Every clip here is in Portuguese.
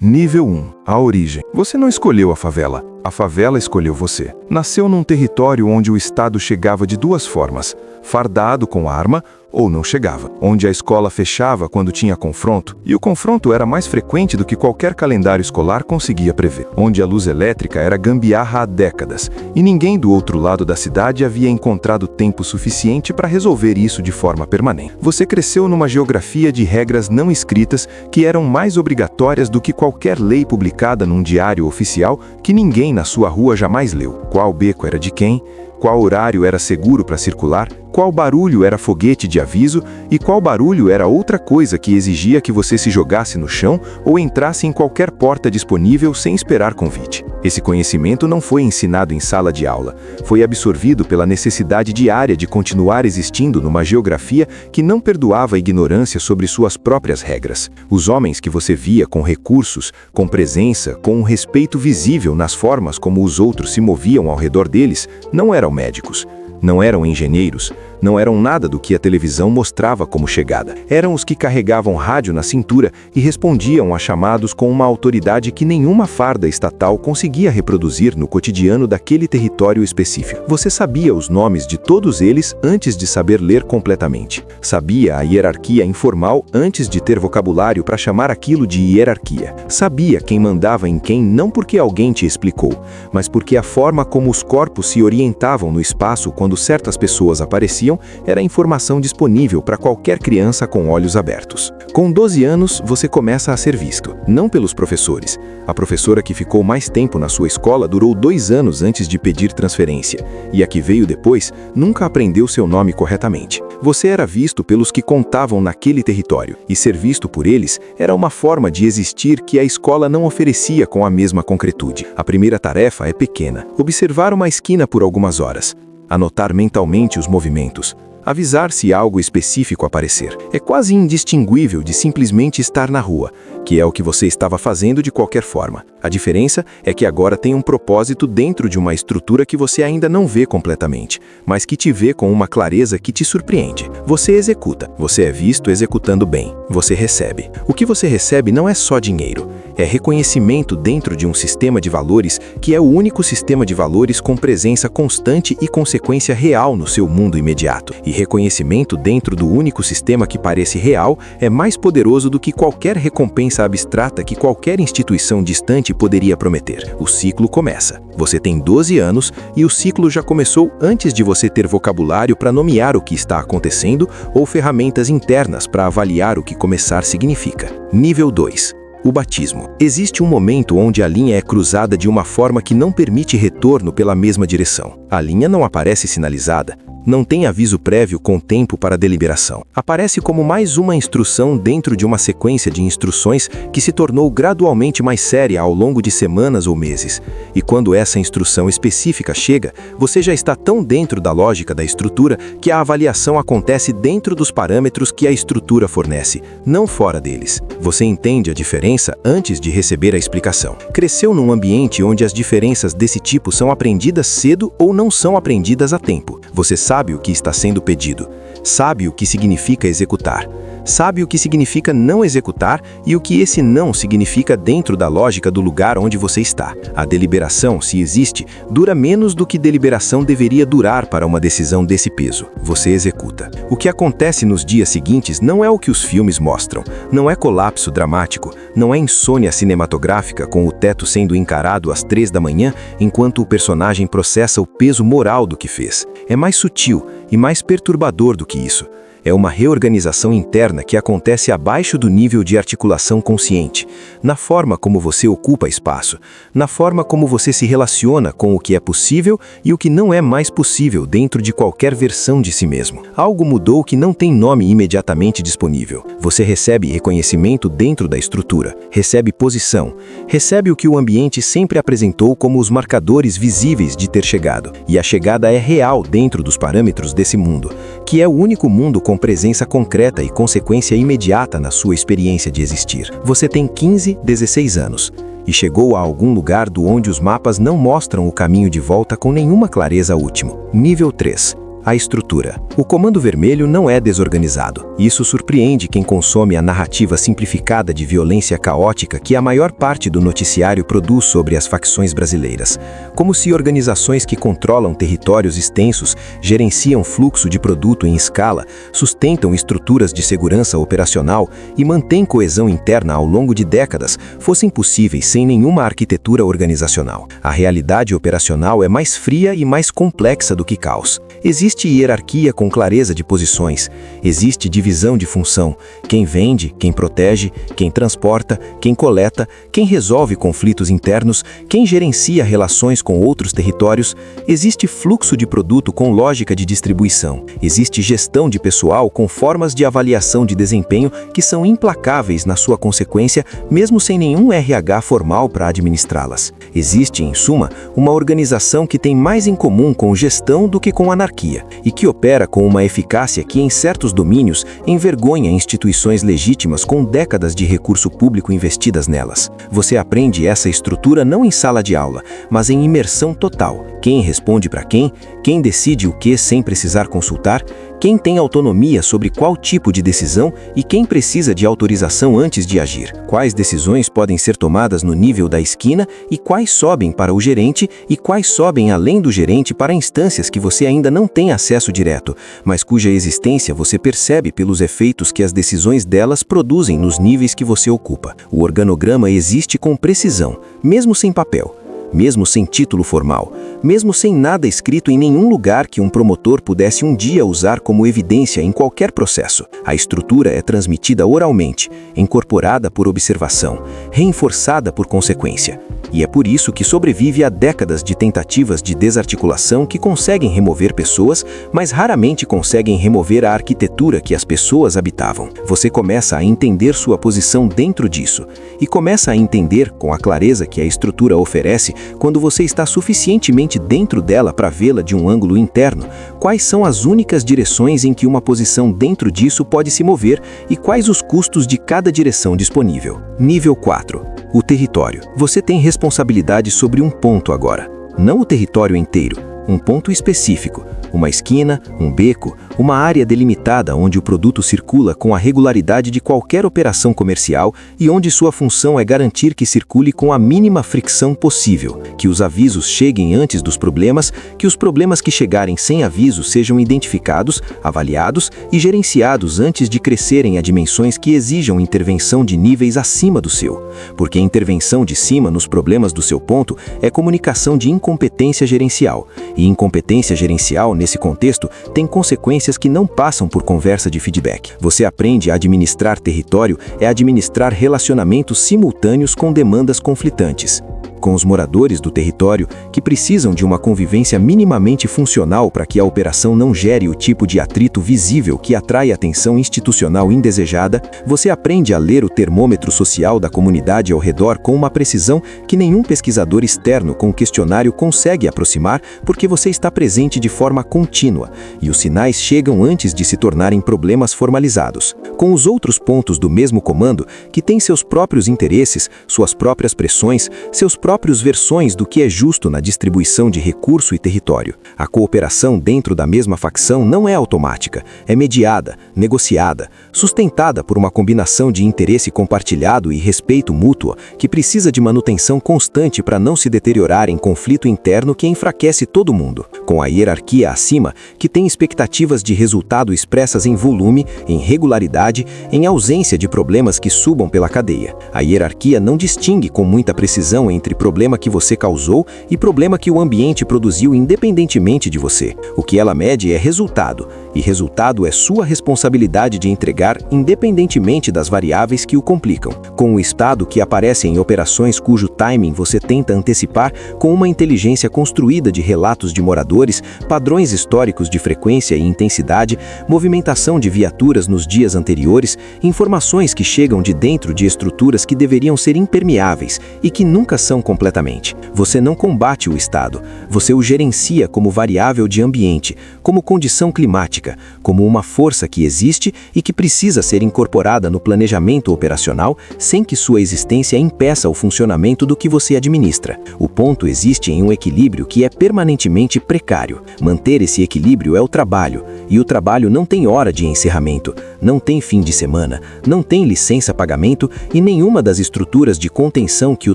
Nível 1. A origem. Você não escolheu a favela escolheu você. Nasceu num território onde o Estado chegava de duas formas: fardado com arma ou não chegava, onde a escola fechava quando tinha confronto, e o confronto era mais frequente do que qualquer calendário escolar conseguia prever, onde a luz elétrica era gambiarra há décadas, e ninguém do outro lado da cidade havia encontrado tempo suficiente para resolver isso de forma permanente. Você cresceu numa geografia de regras não escritas que eram mais obrigatórias do que qualquer lei publicada num diário oficial que ninguém na sua rua jamais leu. Qual beco era de quem? Qual horário era seguro para circular? Qual barulho era foguete de aviso e qual barulho era outra coisa que exigia que você se jogasse no chão ou entrasse em qualquer porta disponível sem esperar convite. Esse conhecimento não foi ensinado em sala de aula, foi absorvido pela necessidade diária de continuar existindo numa geografia que não perdoava a ignorância sobre suas próprias regras. Os homens que você via com recursos, com presença, com um respeito visível nas formas como os outros se moviam ao redor deles, não eram médicos. Não eram engenheiros, não eram nada do que a televisão mostrava como chegada. Eram os que carregavam rádio na cintura e respondiam a chamados com uma autoridade que nenhuma farda estatal conseguia reproduzir no cotidiano daquele território específico. Você sabia os nomes de todos eles antes de saber ler completamente. Sabia a hierarquia informal antes de ter vocabulário para chamar aquilo de hierarquia. Sabia quem mandava em quem não porque alguém te explicou, mas porque a forma como os corpos se orientavam no espaço quando certas pessoas apareciam era informação disponível para qualquer criança com olhos abertos. Com 12 anos, você começa a ser visto, não pelos professores. A professora que ficou mais tempo na sua escola durou 2 anos antes de pedir transferência, e a que veio depois nunca aprendeu seu nome corretamente. Você era visto pelos que contavam naquele território, e ser visto por eles era uma forma de existir que a escola não oferecia com a mesma concretude. A primeira tarefa é pequena: observar uma esquina por algumas horas. Anotar mentalmente os movimentos. Avisar se algo específico aparecer. É quase indistinguível de simplesmente estar na rua, que é o que você estava fazendo de qualquer forma. A diferença é que agora tem um propósito dentro de uma estrutura que você ainda não vê completamente, mas que te vê com uma clareza que te surpreende. Você executa. Você é visto executando bem. Você recebe. O que você recebe não é só dinheiro. É reconhecimento dentro de um sistema de valores que é o único sistema de valores com presença constante e consequência real no seu mundo imediato. E reconhecimento dentro do único sistema que parece real é mais poderoso do que qualquer recompensa abstrata que qualquer instituição distante poderia prometer. O ciclo começa. Você tem 12 anos e o ciclo já começou antes de você ter vocabulário para nomear o que está acontecendo ou ferramentas internas para avaliar o que começar significa. Nível 2. O batismo. Existe um momento onde a linha é cruzada de uma forma que não permite retorno pela mesma direção. A linha não aparece sinalizada. Não tem aviso prévio com tempo para deliberação. Aparece como mais uma instrução dentro de uma sequência de instruções que se tornou gradualmente mais séria ao longo de semanas ou meses. E quando essa instrução específica chega, você já está tão dentro da lógica da estrutura que a avaliação acontece dentro dos parâmetros que a estrutura fornece, não fora deles. Você entende a diferença antes de receber a explicação. Cresceu num ambiente onde as diferenças desse tipo são aprendidas cedo ou não são aprendidas a tempo. Você sabe o que está sendo pedido, sabe o que significa executar, sabe o que significa não executar e o que esse não significa dentro da lógica do lugar onde você está. A deliberação, se existe, dura menos do que deliberação deveria durar para uma decisão desse peso. Você executa. O que acontece nos dias seguintes não é o que os filmes mostram, não é colapso dramático, não é insônia cinematográfica com o teto sendo encarado às 3 da manhã enquanto o personagem processa o peso moral do que fez. É mais sutil e mais perturbador do que isso. É uma reorganização interna que acontece abaixo do nível de articulação consciente, na forma como você ocupa espaço, na forma como você se relaciona com o que é possível e o que não é mais possível dentro de qualquer versão de si mesmo. Algo mudou que não tem nome imediatamente disponível. Você recebe reconhecimento dentro da estrutura, recebe posição, recebe o que o ambiente sempre apresentou como os marcadores visíveis de ter chegado. E a chegada é real dentro dos parâmetros desse mundo, que é o único mundo com presença concreta e consequência imediata na sua experiência de existir. Você tem 15, 16 anos e chegou a algum lugar do onde os mapas não mostram o caminho de volta com nenhuma clareza útil. Nível 3. A estrutura. O Comando Vermelho não é desorganizado. Isso surpreende quem consome a narrativa simplificada de violência caótica que a maior parte do noticiário produz sobre as facções brasileiras. Como se organizações que controlam territórios extensos, gerenciam fluxo de produto em escala, sustentam estruturas de segurança operacional e mantêm coesão interna ao longo de décadas, fossem possíveis sem nenhuma arquitetura organizacional. A realidade operacional é mais fria e mais complexa do que caos. Existe hierarquia com clareza de posições, existe divisão de função, quem vende, quem protege, quem transporta, quem coleta, quem resolve conflitos internos, quem gerencia relações com outros territórios, existe fluxo de produto com lógica de distribuição, existe gestão de pessoal com formas de avaliação de desempenho que são implacáveis na sua consequência, mesmo sem nenhum RH formal para administrá-las. Existe, em suma, uma organização que tem mais em comum com gestão do que com anarquia, e que opera com uma eficácia que, em certos domínios, envergonha instituições legítimas com décadas de recurso público investidas nelas. Você aprende essa estrutura não em sala de aula, mas em imersão total. Quem responde para quem decide o que sem precisar consultar, quem tem autonomia sobre qual tipo de decisão e quem precisa de autorização antes de agir. Quais decisões podem ser tomadas no nível da esquina e quais sobem para o gerente e quais sobem além do gerente para instâncias que você ainda não tem acesso direto, mas cuja existência você percebe pelos efeitos que as decisões delas produzem nos níveis que você ocupa. O organograma existe com precisão, mesmo sem papel, mesmo sem título formal, mesmo sem nada escrito em nenhum lugar que um promotor pudesse um dia usar como evidência em qualquer processo. A estrutura é transmitida oralmente, incorporada por observação, reforçada por consequência. E é por isso que sobrevive a décadas de tentativas de desarticulação que conseguem remover pessoas, mas raramente conseguem remover a arquitetura que as pessoas habitavam. Você começa a entender sua posição dentro disso, e começa a entender, com a clareza que a estrutura oferece, quando você está suficientemente dentro dela para vê-la de um ângulo interno, quais são as únicas direções em que uma posição dentro disso pode se mover e quais os custos de cada direção disponível. Nível 4. O território. Você tem responsabilidade sobre um ponto agora, não o território inteiro, um ponto específico, uma esquina, um beco, uma área delimitada onde o produto circula com a regularidade de qualquer operação comercial e onde sua função é garantir que circule com a mínima fricção possível, que os avisos cheguem antes dos problemas, que os problemas que chegarem sem aviso sejam identificados, avaliados e gerenciados antes de crescerem a dimensões que exijam intervenção de níveis acima do seu. Porque intervenção de cima nos problemas do seu ponto é comunicação de incompetência gerencial, e incompetência gerencial, nesse contexto, tem consequências que não passam por conversa de feedback. Você aprende a administrar território é administrar relacionamentos simultâneos com demandas conflitantes. Com os moradores do território, que precisam de uma convivência minimamente funcional para que a operação não gere o tipo de atrito visível que atrai atenção institucional indesejada, você aprende a ler o termômetro social da comunidade ao redor com uma precisão que nenhum pesquisador externo com questionário consegue aproximar, porque você está presente de forma contínua, e os sinais chegam antes de se tornarem problemas formalizados. Com os outros pontos do mesmo comando, que têm seus próprios interesses, suas próprias pressões, seus próprias versões do que é justo na distribuição de recurso e território. A cooperação dentro da mesma facção não é automática, é mediada, negociada, sustentada por uma combinação de interesse compartilhado e respeito mútuo, que precisa de manutenção constante para não se deteriorar em conflito interno que enfraquece todo mundo. Com a hierarquia acima, que tem expectativas de resultado expressas em volume, em regularidade, em ausência de problemas que subam pela cadeia. A hierarquia não distingue com muita precisão entre problema que você causou e problema que o ambiente produziu independentemente de você. O que ela mede é resultado, e resultado é sua responsabilidade de entregar independentemente das variáveis que o complicam. Com o estado que aparece em operações cujo timing você tenta antecipar com uma inteligência construída de relatos de moradores, padrões históricos de frequência e intensidade, movimentação de viaturas nos dias anteriores, informações que chegam de dentro de estruturas que deveriam ser impermeáveis e que nunca são completamente. Você não combate o estado, você o gerencia como variável de ambiente, como condição climática, caótica, como uma força que existe e que precisa ser incorporada no planejamento operacional sem que sua existência impeça o funcionamento do que você administra. O ponto existe em um equilíbrio que é permanentemente precário. Manter esse equilíbrio é o trabalho, e o trabalho não tem hora de encerramento, não tem fim de semana, não tem licença-pagamento e nenhuma das estruturas de contenção que o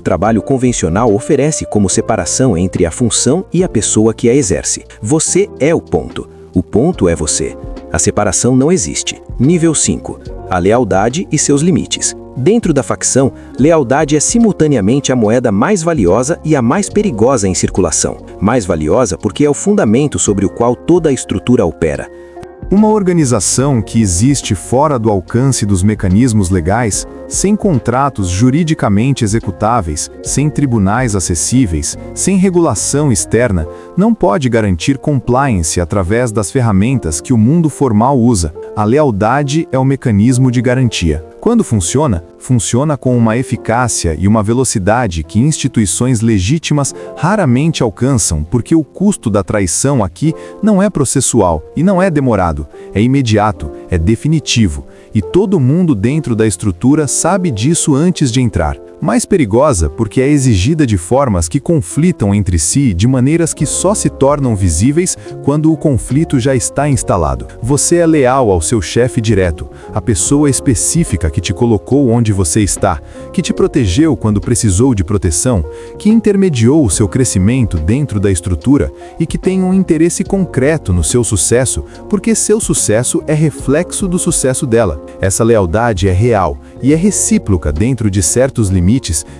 trabalho convencional oferece como separação entre a função e a pessoa que a exerce. Você é o ponto. O ponto é você. A separação não existe. Nível 5. A lealdade e seus limites. Dentro da facção, lealdade é simultaneamente a moeda mais valiosa e a mais perigosa em circulação. Mais valiosa porque é o fundamento sobre o qual toda a estrutura opera. Uma organização que existe fora do alcance dos mecanismos legais, sem contratos juridicamente executáveis, sem tribunais acessíveis, sem regulação externa, não pode garantir compliance através das ferramentas que o mundo formal usa. A lealdade é o mecanismo de garantia. Quando funciona, funciona com uma eficácia e uma velocidade que instituições legítimas raramente alcançam, porque o custo da traição aqui não é processual e não é demorado, é imediato, é definitivo, e todo mundo dentro da estrutura sabe disso antes de entrar. Mais perigosa porque é exigida de formas que conflitam entre si de maneiras que só se tornam visíveis quando o conflito já está instalado. Você é leal ao seu chefe direto, a pessoa específica que te colocou onde você está, que te protegeu quando precisou de proteção, que intermediou o seu crescimento dentro da estrutura e que tem um interesse concreto no seu sucesso, porque seu sucesso é reflexo do sucesso dela. Essa lealdade é real e é recíproca dentro de certos limites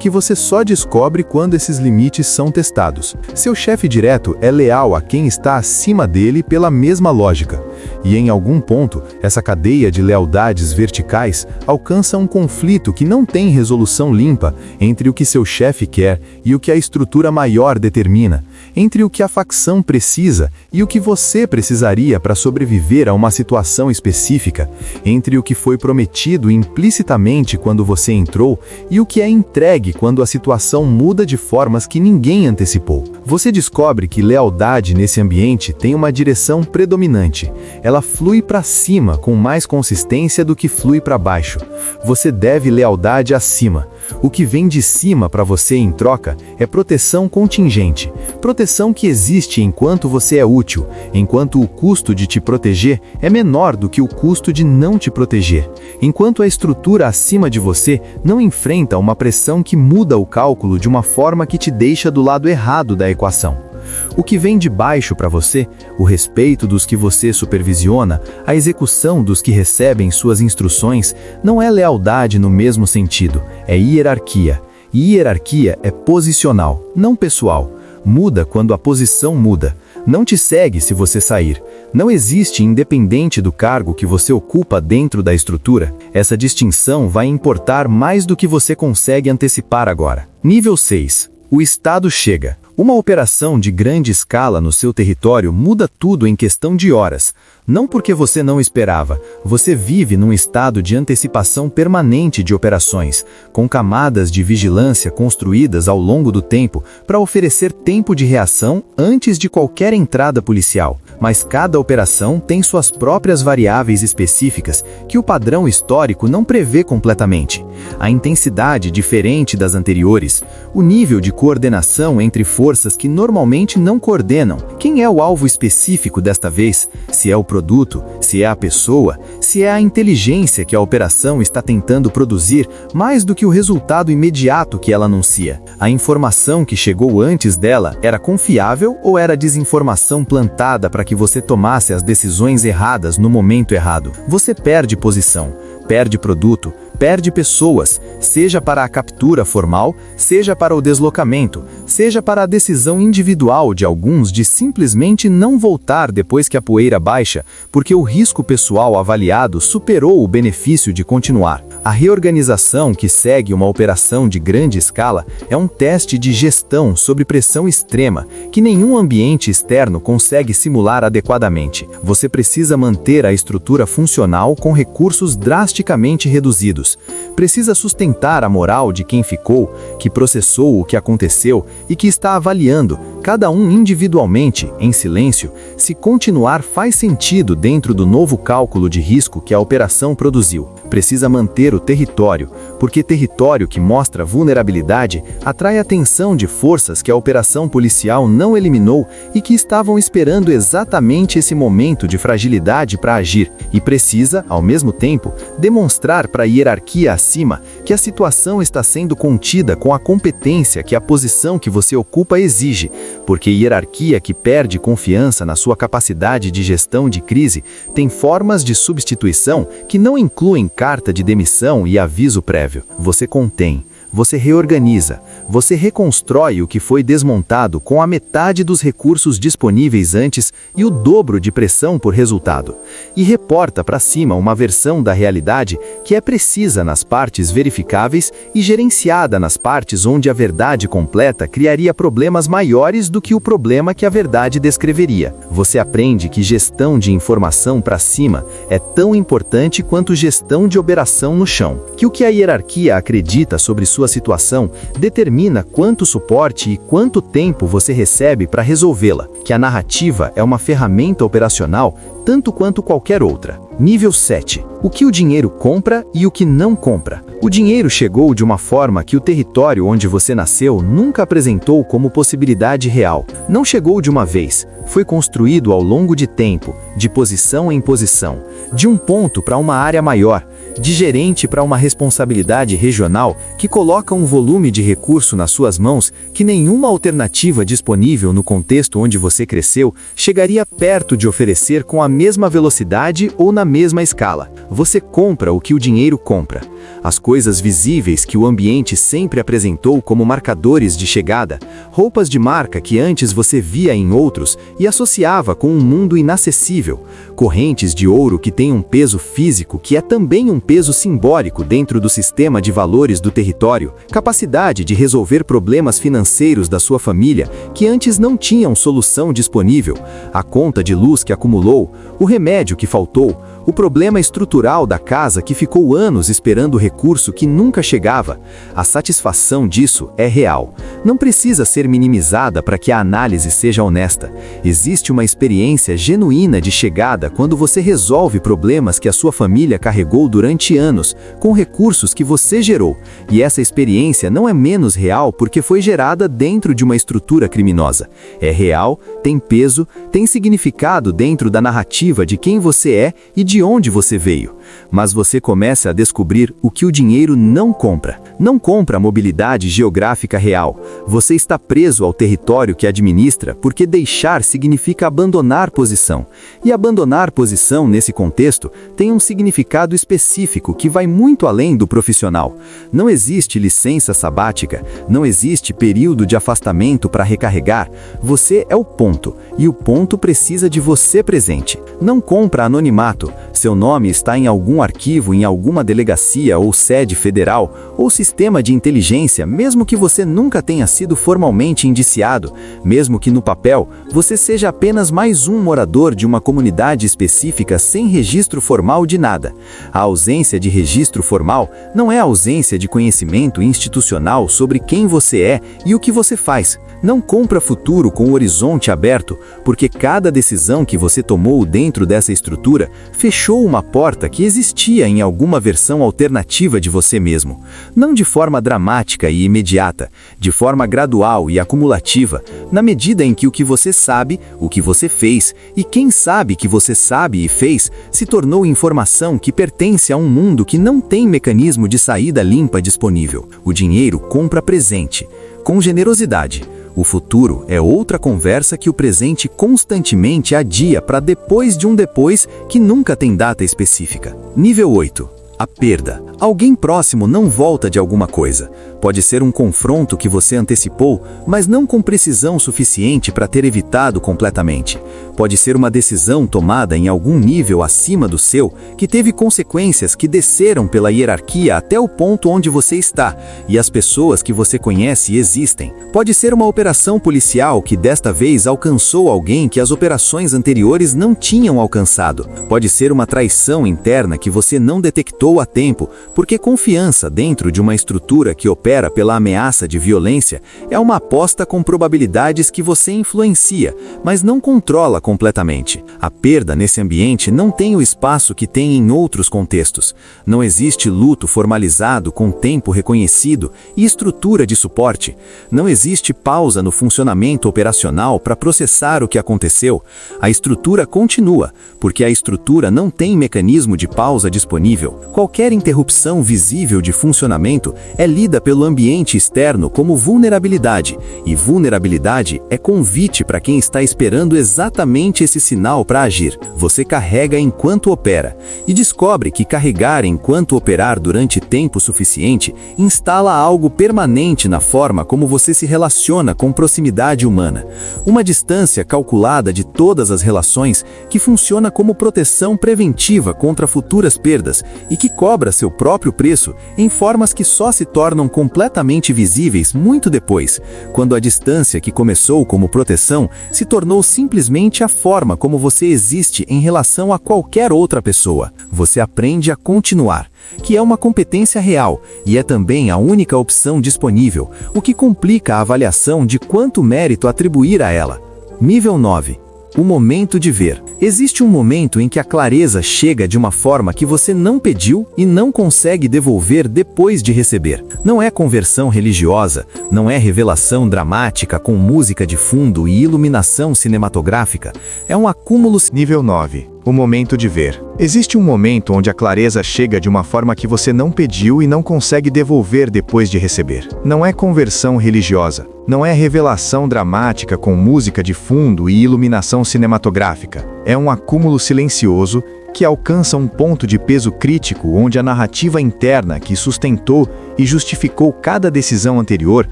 que você só descobre quando esses limites são testados. Seu chefe direto é leal a quem está acima dele pela mesma lógica. E em algum ponto, essa cadeia de lealdades verticais alcança um conflito que não tem resolução limpa entre o que seu chefe quer e o que a estrutura maior determina, entre o que a facção precisa e o que você precisaria para sobreviver a uma situação específica, entre o que foi prometido implicitamente quando você entrou e o que é entregue quando a situação muda de formas que ninguém antecipou. Você descobre que lealdade nesse ambiente tem uma direção predominante. Ela flui para cima com mais consistência do que flui para baixo. Você deve lealdade acima. O que vem de cima para você em troca é proteção contingente. Proteção que existe enquanto você é útil, enquanto o custo de te proteger é menor do que o custo de não te proteger. Enquanto a estrutura acima de você não enfrenta uma pressão que muda o cálculo de uma forma que te deixa do lado errado da equação. O que vem de baixo para você, o respeito dos que você supervisiona, a execução dos que recebem suas instruções, não é lealdade no mesmo sentido, é hierarquia. E hierarquia é posicional, não pessoal. Muda quando a posição muda. Não te segue se você sair. Não existe independente do cargo que você ocupa dentro da estrutura. Essa distinção vai importar mais do que você consegue antecipar agora. Nível 6. O Estado chega. Uma operação de grande escala no seu território muda tudo em questão de horas. Não porque você não esperava, você vive num estado de antecipação permanente de operações, com camadas de vigilância construídas ao longo do tempo para oferecer tempo de reação antes de qualquer entrada policial. Mas cada operação tem suas próprias variáveis específicas que o padrão histórico não prevê completamente. A intensidade diferente das anteriores, o nível de coordenação entre forças que normalmente não coordenam. Quem é o alvo específico desta vez? Se é o produto, se é a pessoa, se é a inteligência que a operação está tentando produzir, mais do que o resultado imediato que ela anuncia. A informação que chegou antes dela era confiável ou era desinformação plantada para que você tomasse as decisões erradas no momento errado? Você perde posição, perde produto, perde pessoas, seja para a captura formal, seja para o deslocamento, seja para a decisão individual de alguns de simplesmente não voltar depois que a poeira baixa, porque o risco pessoal avaliado superou o benefício de continuar. A reorganização que segue uma operação de grande escala é um teste de gestão sob pressão extrema que nenhum ambiente externo consegue simular adequadamente. Você precisa manter a estrutura funcional com recursos drasticamente reduzidos. Precisa sustentar a moral de quem ficou, que processou o que aconteceu e que está avaliando, cada um individualmente, em silêncio, se continuar faz sentido dentro do novo cálculo de risco que a operação produziu. Precisa manter o território, porque território que mostra vulnerabilidade atrai a atenção de forças que a operação policial não eliminou e que estavam esperando exatamente esse momento de fragilidade para agir, e precisa, ao mesmo tempo, demonstrar para a hierarquia acima que a situação está sendo contida com a competência que a posição que você ocupa exige, porque hierarquia que perde confiança na sua capacidade de gestão de crise tem formas de substituição que não incluem carta de demissão e aviso prévio. Você contém, você reorganiza, você reconstrói o que foi desmontado com a metade dos recursos disponíveis antes e o dobro de pressão por resultado. E reporta para cima uma versão da realidade que é precisa nas partes verificáveis e gerenciada nas partes onde a verdade completa criaria problemas maiores do que o problema que a verdade descreveria. Você aprende que gestão de informação para cima é tão importante quanto gestão de operação no chão, que o que a hierarquia acredita sobre sua situação determina quanto suporte e quanto tempo você recebe para resolvê-la, que a narrativa é uma ferramenta operacional tanto quanto qualquer outra. Nível 7. O que o dinheiro compra e o que não compra. O dinheiro chegou de uma forma que o território onde você nasceu nunca apresentou como possibilidade real. Não chegou de uma vez, foi construído ao longo de tempo, de posição em posição, de um ponto para uma área maior, de gerente para uma responsabilidade regional que coloca um volume de recurso nas suas mãos que nenhuma alternativa disponível no contexto onde você cresceu chegaria perto de oferecer com a mesma velocidade ou na mesma escala. Você compra o que o dinheiro compra. As coisas visíveis que o ambiente sempre apresentou como marcadores de chegada, roupas de marca que antes você via em outros e associava com um mundo inacessível, correntes de ouro que têm um peso físico que é também um peso simbólico dentro do sistema de valores do território, capacidade de resolver problemas financeiros da sua família que antes não tinham solução disponível, a conta de luz que acumulou, o remédio que faltou, o problema estrutural da casa que ficou anos esperando recurso que nunca chegava. A satisfação disso é real. Não precisa ser minimizada para que a análise seja honesta. Existe uma experiência genuína de chegada quando você resolve problemas que a sua família carregou durante anos, com recursos que você gerou. E essa experiência não é menos real porque foi gerada dentro de uma estrutura criminosa. É real, tem peso, tem significado dentro da narrativa de quem você é e de onde você veio. Mas você começa a descobrir o que o dinheiro não compra. Não compra a mobilidade geográfica real. Você está preso ao território que administra porque deixar significa abandonar posição. E abandonar posição nesse contexto tem um significado específico que vai muito além do profissional. Não existe licença sabática, não existe período de afastamento para recarregar. Você é o ponto, e o ponto precisa de você presente. Não compra anonimato. Seu nome está em algum arquivo, em alguma delegacia ou sede federal, ou sistema de inteligência, mesmo que você nunca tenha sido formalmente indiciado, mesmo que no papel você seja apenas mais um morador de uma comunidade específica sem registro formal de nada. A ausência de registro formal não é a ausência de conhecimento institucional sobre quem você é e o que você faz. Não compra futuro com o horizonte aberto, porque cada decisão que você tomou dentro dessa estrutura fechou uma porta que existia em alguma versão alternativa de você mesmo. Não de forma dramática e imediata, de forma gradual e acumulativa, na medida em que o que você sabe, o que você fez e quem sabe que você sabe e fez se tornou informação que pertence a um mundo que não tem mecanismo de saída limpa disponível. O dinheiro compra presente, com generosidade. O futuro é outra conversa que o presente constantemente adia para depois de um depois que nunca tem data específica. Nível 8. A perda. Alguém próximo não volta de alguma coisa. Pode ser um confronto que você antecipou, mas não com precisão suficiente para ter evitado completamente. Pode ser uma decisão tomada em algum nível acima do seu, que teve consequências que desceram pela hierarquia até o ponto onde você está, e as pessoas que você conhece existem. Pode ser uma operação policial que desta vez alcançou alguém que as operações anteriores não tinham alcançado. Pode ser uma traição interna que você não detectou a tempo, porque confiança dentro de uma estrutura que opera pela ameaça de violência é uma aposta com probabilidades que você influencia, mas não controla completamente. A perda nesse ambiente não tem o espaço que tem em outros contextos. Não existe luto formalizado com tempo reconhecido e estrutura de suporte. Não existe pausa no funcionamento operacional para processar o que aconteceu. A estrutura continua, porque a estrutura não tem mecanismo de pausa disponível. Qualquer interrupção visível de funcionamento é lida pelo ambiente externo como vulnerabilidade, e vulnerabilidade é convite para quem está esperando exatamente esse sinal para agir. Você carrega enquanto opera, e descobre que carregar enquanto operar durante tempo suficiente instala algo permanente na forma como você se relaciona com proximidade humana. Uma distância calculada de todas as relações que funciona como proteção preventiva contra futuras perdas e que cobra seu próprio preço em formas que só se tornam completamente visíveis muito depois, quando a distância que começou como proteção se tornou simplesmente a forma como você existe em relação a qualquer outra pessoa. Você aprende a continuar, que é uma competência real e é também a única opção disponível, o que complica a avaliação de quanto mérito atribuir a ela. Nível 9. O momento de ver. Existe um momento em que a clareza chega de uma forma que você não pediu e não consegue devolver depois de receber. Não é conversão religiosa, não é revelação dramática com música de fundo e iluminação cinematográfica. É um acúmulo. Nível 9. O momento de ver. Existe um momento onde a clareza chega de uma forma que você não pediu e não consegue devolver depois de receber. Não é conversão religiosa, não é revelação dramática com música de fundo e iluminação cinematográfica. É um acúmulo silencioso que alcança um ponto de peso crítico onde a narrativa interna que sustentou e justificou cada decisão anterior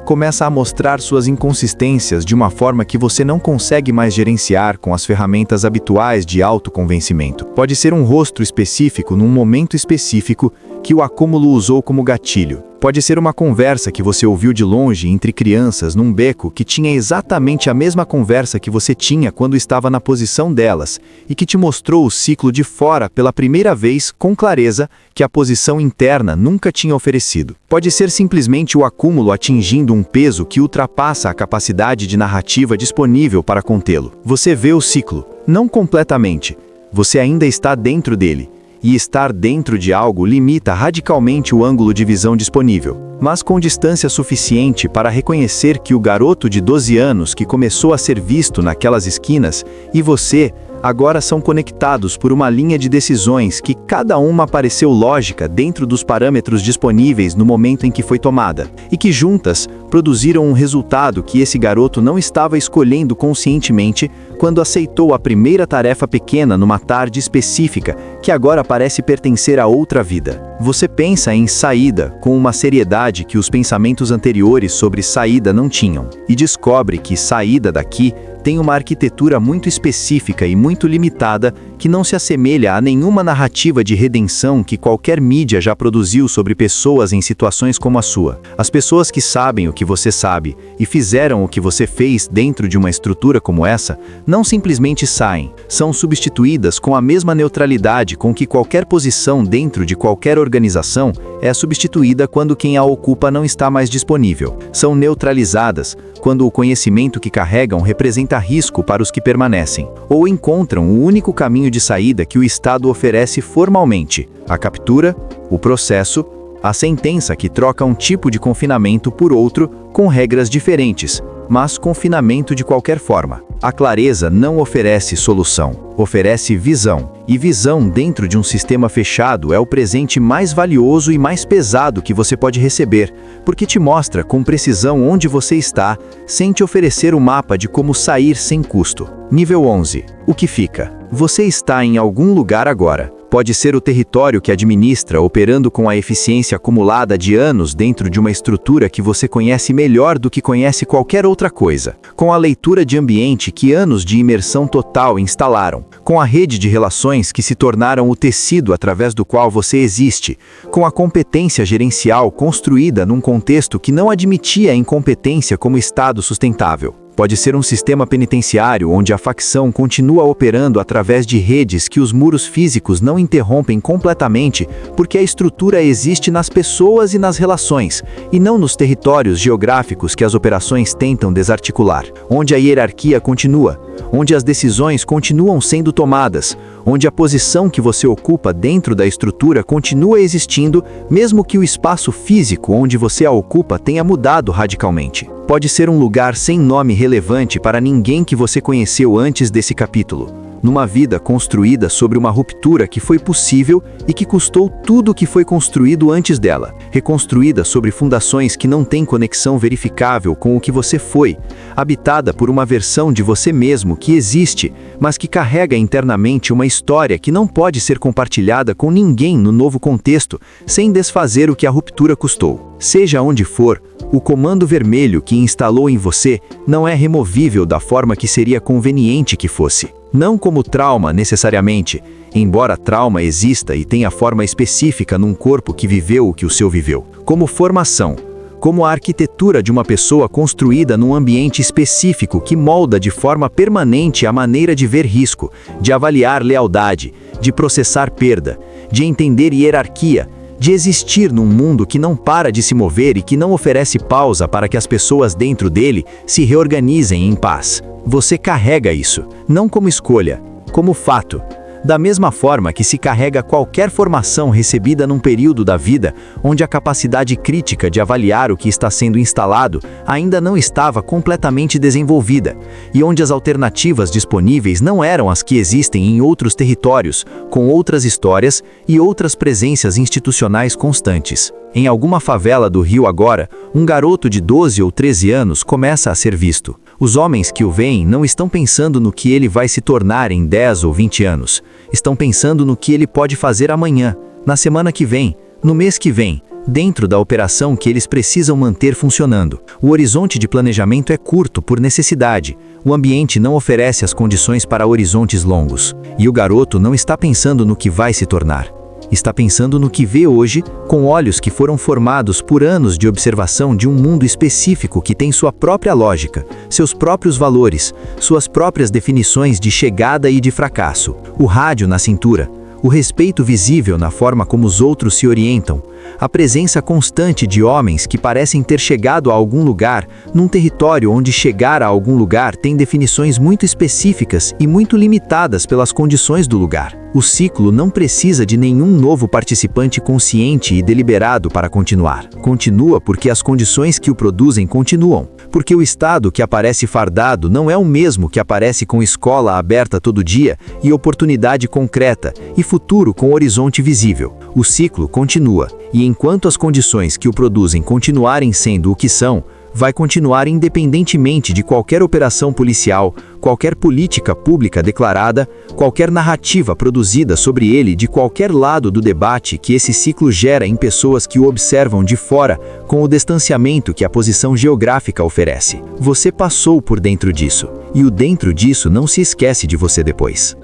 começa a mostrar suas inconsistências de uma forma que você não consegue mais gerenciar com as ferramentas habituais de autoconvencimento. Pode ser um rosto específico num momento específico que o acúmulo usou como gatilho. Pode ser uma conversa que você ouviu de longe entre crianças num beco que tinha exatamente a mesma conversa que você tinha quando estava na posição delas e que te mostrou o ciclo de fora pela primeira vez com clareza que a posição interna nunca tinha oferecido. Pode ser simplesmente o acúmulo atingindo um peso que ultrapassa a capacidade de narrativa disponível para contê-lo. Você vê o ciclo, não completamente. Você ainda está dentro dele. E estar dentro de algo limita radicalmente o ângulo de visão disponível, mas com distância suficiente para reconhecer que o garoto de 12 anos que começou a ser visto naquelas esquinas e você agora são conectados por uma linha de decisões que cada uma pareceu lógica dentro dos parâmetros disponíveis no momento em que foi tomada, e que juntas produziram um resultado que esse garoto não estava escolhendo conscientemente quando aceitou a primeira tarefa pequena numa tarde específica que agora parece pertencer a outra vida. Você pensa em saída com uma seriedade que os pensamentos anteriores sobre saída não tinham, e descobre que saída daqui tem uma arquitetura muito específica e muito limitada que não se assemelha a nenhuma narrativa de redenção que qualquer mídia já produziu sobre pessoas em situações como a sua. As pessoas que sabem o que você sabe e fizeram o que você fez dentro de uma estrutura como essa, não simplesmente saem, são substituídas com a mesma neutralidade com que qualquer posição dentro de qualquer organização é substituída quando quem a ocupa não está mais disponível. São neutralizadas quando o conhecimento que carregam representa risco para os que permanecem, ou encontram o único caminho de saída que o Estado oferece formalmente: a captura, o processo, a sentença que troca um tipo de confinamento por outro com regras diferentes, mas confinamento de qualquer forma. A clareza não oferece solução, oferece visão. E visão dentro de um sistema fechado é o presente mais valioso e mais pesado que você pode receber, porque te mostra com precisão onde você está, sem te oferecer o mapa de como sair sem custo. Nível 11. O que fica? Você está em algum lugar agora, Pode ser o território que administra, operando com a eficiência acumulada de anos dentro de uma estrutura que você conhece melhor do que conhece qualquer outra coisa. Com a leitura de ambiente que anos de imersão total instalaram. Com a rede de relações que se tornaram o tecido através do qual você existe. Com a competência gerencial construída num contexto que não admitia a incompetência como estado sustentável. Pode ser um sistema penitenciário onde a facção continua operando através de redes que os muros físicos não interrompem completamente, porque a estrutura existe nas pessoas e nas relações, e não nos territórios geográficos que as operações tentam desarticular. Onde a hierarquia continua, onde as decisões continuam sendo tomadas, onde a posição que você ocupa dentro da estrutura continua existindo, mesmo que o espaço físico onde você a ocupa tenha mudado radicalmente. Pode ser um lugar sem nome relevante para ninguém que você conheceu antes desse capítulo, numa vida construída sobre uma ruptura que foi possível e que custou tudo o que foi construído antes dela, reconstruída sobre fundações que não têm conexão verificável com o que você foi, habitada por uma versão de você mesmo que existe, mas que carrega internamente uma história que não pode ser compartilhada com ninguém no novo contexto, sem desfazer o que a ruptura custou. Seja onde for, o comando vermelho que instalou em você não é removível da forma que seria conveniente que fosse. Não como trauma necessariamente, embora trauma exista e tenha forma específica num corpo que viveu o que o seu viveu. Como formação, como a arquitetura de uma pessoa construída num ambiente específico que molda de forma permanente a maneira de ver risco, de avaliar lealdade, de processar perda, de entender hierarquia, de existir num mundo que não para de se mover e que não oferece pausa para que as pessoas dentro dele se reorganizem em paz. Você carrega isso, não como escolha, como fato. Da mesma forma que se carrega qualquer formação recebida num período da vida onde a capacidade crítica de avaliar o que está sendo instalado ainda não estava completamente desenvolvida, e onde as alternativas disponíveis não eram as que existem em outros territórios, com outras histórias e outras presenças institucionais constantes. Em alguma favela do Rio agora, um garoto de 12 ou 13 anos começa a ser visto. Os homens que o veem não estão pensando no que ele vai se tornar em 10 ou 20 anos. Estão pensando no que ele pode fazer amanhã, na semana que vem, no mês que vem, dentro da operação que eles precisam manter funcionando. O horizonte de planejamento é curto por necessidade. O ambiente não oferece as condições para horizontes longos. E o garoto não está pensando no que vai se tornar. Está pensando no que vê hoje, com olhos que foram formados por anos de observação de um mundo específico que tem sua própria lógica, seus próprios valores, suas próprias definições de chegada e de fracasso. O rádio na cintura, o respeito visível na forma como os outros se orientam, a presença constante de homens que parecem ter chegado a algum lugar, num território onde chegar a algum lugar tem definições muito específicas e muito limitadas pelas condições do lugar. O ciclo não precisa de nenhum novo participante consciente e deliberado para continuar. Continua porque as condições que o produzem continuam. Porque o estado que aparece fardado não é o mesmo que aparece com escola aberta todo dia e oportunidade concreta e futuro com horizonte visível. O ciclo continua, e enquanto as condições que o produzem continuarem sendo o que são, vai continuar independentemente de qualquer operação policial, qualquer política pública declarada, qualquer narrativa produzida sobre ele de qualquer lado do debate que esse ciclo gera em pessoas que o observam de fora com o distanciamento que a posição geográfica oferece. Você passou por dentro disso, e o dentro disso não se esquece de você depois.